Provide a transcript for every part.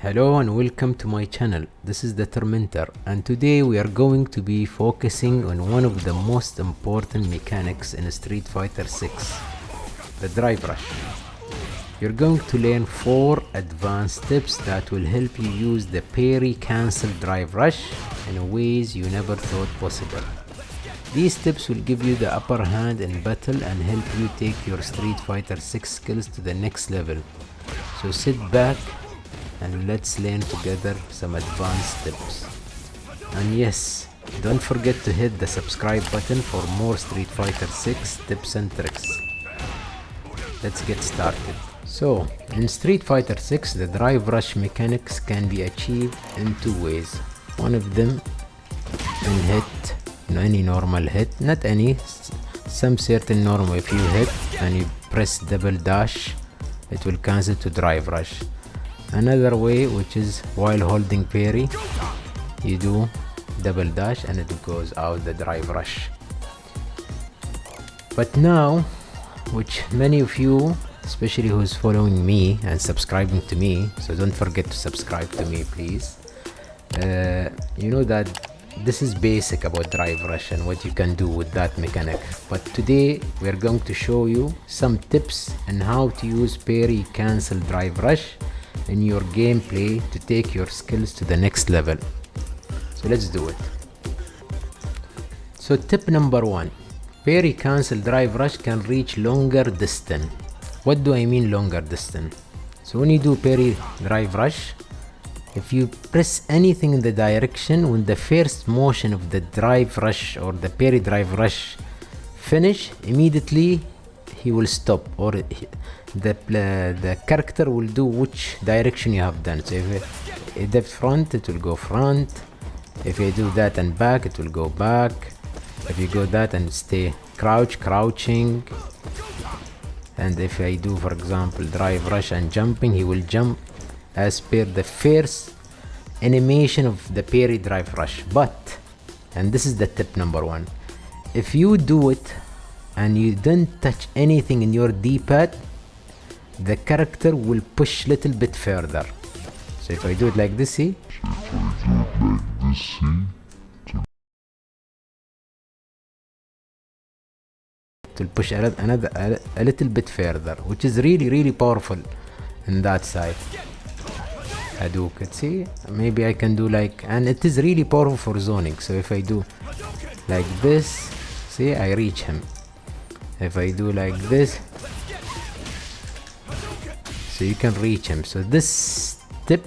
Hello and welcome to my channel. This is the Tormentor, and today we are going to be focusing on one of the most important mechanics in Street Fighter 6, the drive rush. You're going to learn 4 advanced tips that will help you use the parry cancel drive rush in ways you never thought possible. These tips will give you the upper hand in battle and help you take your Street Fighter 6 skills to the next level. So sit back and let's learn together some advanced tips. And yes, don't forget to hit the subscribe button for more Street Fighter 6 tips and tricks. Let's get started. So, in Street Fighter 6, the drive rush mechanics can be achieved in 2 ways. One of them in hit, any normal hit, not any, some certain normal. If you hit and you press double dash, it will cancel to drive rush. Another way, which is while holding parry, you do double dash and it goes out the drive rush. But now, which many of you, especially who's following me and subscribing to me, so don't forget to subscribe to me please, you know that this is basic about drive rush and what you can do with that mechanic. But today we are going to show you some tips on how to use parry cancel drive rush in your gameplay to take your skills to the next level. So let's do it. So tip number 1, parry cancel drive rush can reach longer distance. What do I mean longer distance? So when you do parry drive rush, if you press anything in the direction when the first motion of the drive rush or the parry drive rush finish, immediately he will stop, or the character will do which direction you have done. So if you did front, it will go front. If you do that and back, it will go back. If you go that and stay crouching. And if I do, for example, drive rush and jumping, he will jump as per the first animation of the parry drive rush. But, and this is the tip number 1, if you do it and you don't touch anything in your D-pad, the character will push little bit further. So if I do it like this, see? It will push a little bit further, which is really powerful in that side. Hadouken, see? Maybe I can do like, and it is really powerful for zoning. So if I do like this, see, I reach him. If I do like this, so you can reach him. So this tip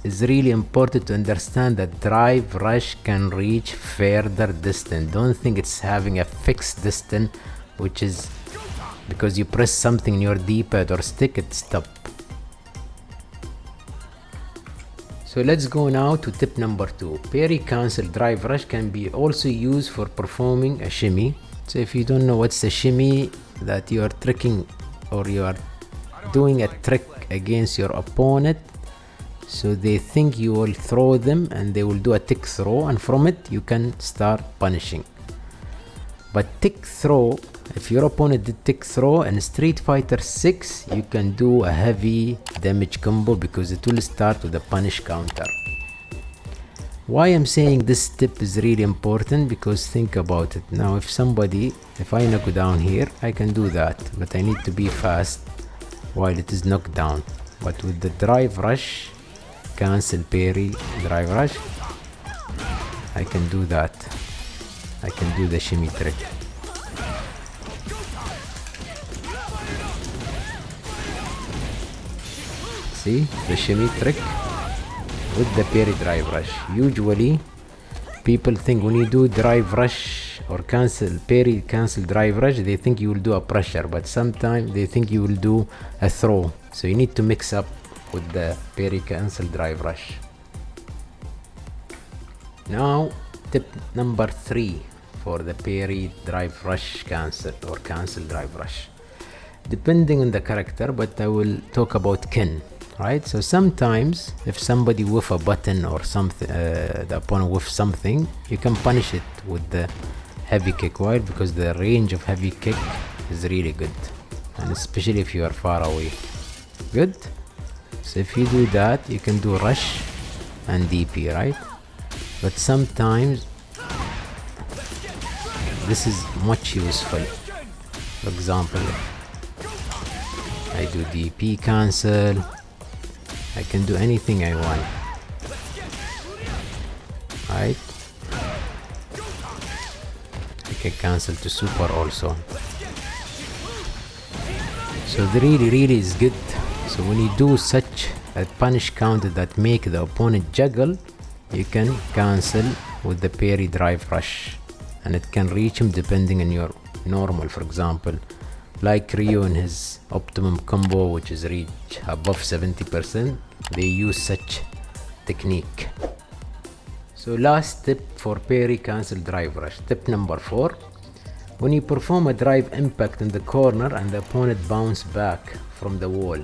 is really important to understand that drive rush can reach further distance. Don't think it's having a fixed distance, which is because you press something in your D-pad or stick, it stop. So let's go now to tip number 2. Parry cancel drive rush can be also used for performing a shimmy. So if you don't know what's a shimmy, that you are tricking or you are doing a trick against your opponent, so they think you will throw them and they will do a tick throw, and from it you can start punishing. But tick throw, if your opponent did tick throw in Street Fighter 6, you can do a heavy damage combo because it will start with a punish counter. Why I'm saying this tip is really important, because think about it. Now if I knock down here, I can do that, but I need to be fast while it is knocked down. But with the drive rush, cancel parry drive rush, I can do that. I can do the shimmy trick. See the shimmy trick with the parry drive rush. Usually people think when you do drive rush or parry cancel drive rush, they think you will do a pressure, but sometimes they think you will do a throw. So you need to mix up with the parry cancel drive rush. Now tip number 3 for the parry drive rush cancel or cancel drive rush, depending on the character, but I will talk about Ken. Right, so sometimes if somebody whiff a button or something, the opponent whiff something, you can punish it with the heavy kick. Why? Because the range of heavy kick is really good, and especially if you are far away. Good. So if you do that, you can do rush and DP, right? But sometimes this is much useful. For example, I do DP cancel, I can do anything I want, right? I can cancel to super also. So the really is good. So when you do such a punish counter that make the opponent juggle, you can cancel with the parry drive rush, and it can reach him depending on your normal. For example, like Ryu in his optimum combo, which is reach above 70%, they use such technique. So last tip for parry cancel drive rush, tip number 4. When you perform a drive impact in the corner and the opponent bounce back from the wall,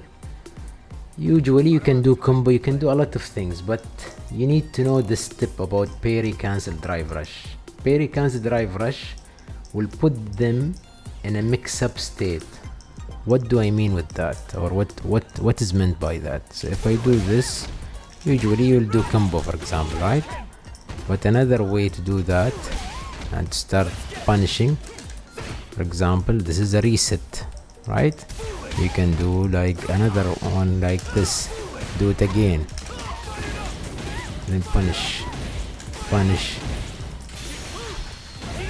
usually you can do combo, you can do a lot of things, but you need to know this tip about parry cancel drive rush. Parry cancel drive rush will put them in a mix-up state. What do I mean with that, or what is meant by that? So if I do this, usually you'll do combo, for example, right? But another way to do that and start punishing, for example, this is a reset, right? You can do like another one like this, do it again, then punish.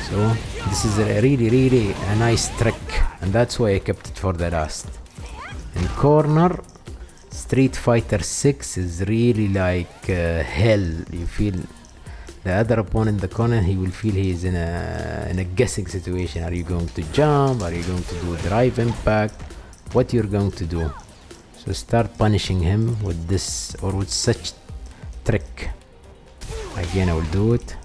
So this is a really a nice trick, and that's why I kept it for the last. In corner, Street Fighter 6 is really like hell. You feel the other opponent in the corner, he will feel he is in a guessing situation. Are you going to jump? Are you going to do drive impact? What you're going to do? So start punishing him with this or with such trick. Again, I will do it.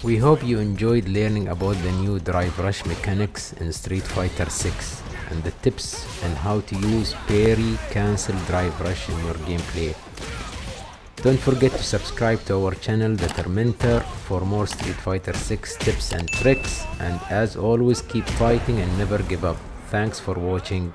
We hope you enjoyed learning about the new drive rush mechanics in Street Fighter 6 and the tips on how to use parry cancel drive rush in your gameplay. Don't forget to subscribe to our channel, The Tormentor, for more Street Fighter 6 tips and tricks, and as always, keep fighting and never give up. Thanks for watching.